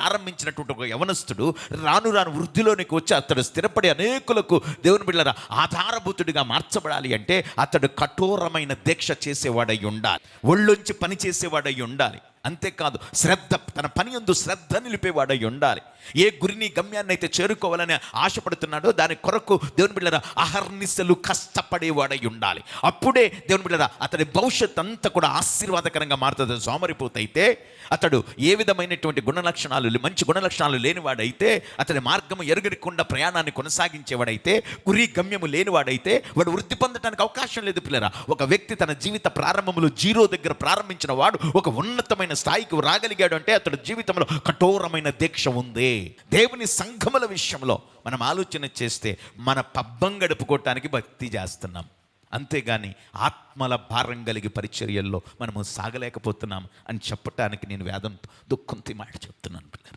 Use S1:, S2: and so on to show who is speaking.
S1: ప్రారంభించినటువంటి ఒక యవనస్తుడు రాను రాను వృద్ధిలోనికి వచ్చి అతడు స్థిరపడి అనేకులకు దేవుని బిడ్డలారా ఆధారభూతుడిగా మార్చబడాలి అంటే అతడు కఠోరమైన దీక్ష చేసేవాడై ఉండాలి, ఒళ్ళొంచి పని చేసేవాడై ఉండాలి. అంతేకాదు శ్రద్ధ, తన పని యందు శ్రద్ధ నిలిపేవాడై ఉండాలి. ఏ గురిని గమ్యాన్ని అయితే చేరుకోవాలని ఆశపడుతున్నాడో దాని కొరకు దేవుని బిడ్డలారా అహర్నిశలు కష్టపడేవాడై ఉండాలి. అప్పుడే దేవుని బిడ్డలారా అతడి భవిష్యత్ అంతా కూడా ఆశీర్వాదకరంగా మారుతుంది. సోమరిపోతైతే అతడు ఏ విధమైనటువంటి మంచి గుణలక్షణాలు లేనివాడైతే, అతడి మార్గము ఎరుగకుండా ప్రయాణాన్ని కొనసాగించేవాడైతే, గురి గమ్యము లేనివాడైతే వాడు వృద్ధి పొందడానికి అవకాశం లేదు. పిల్లరా, ఒక వ్యక్తి తన జీవిత ప్రారంభములు 0 దగ్గర ప్రారంభించిన వాడు ఒక ఉన్నతమైన స్థాయికి రాగలిగాడు అంటే అతడి జీవితంలో కఠోరమైన దీక్ష ఉంది. దేవుని సంఘముల విషయంలో మనం ఆలోచన చేస్తే మన పబ్బం గడుపుకోవటానికి భక్తి చేస్తున్నాం, అంతేగాని ఆత్మల భారం కలిగి పరిచర్యల్లో మనము సాగలేకపోతున్నాం అని చెప్పటానికి నేను వేదంతో దుఃఖంతో మాట చెప్తున్నాను.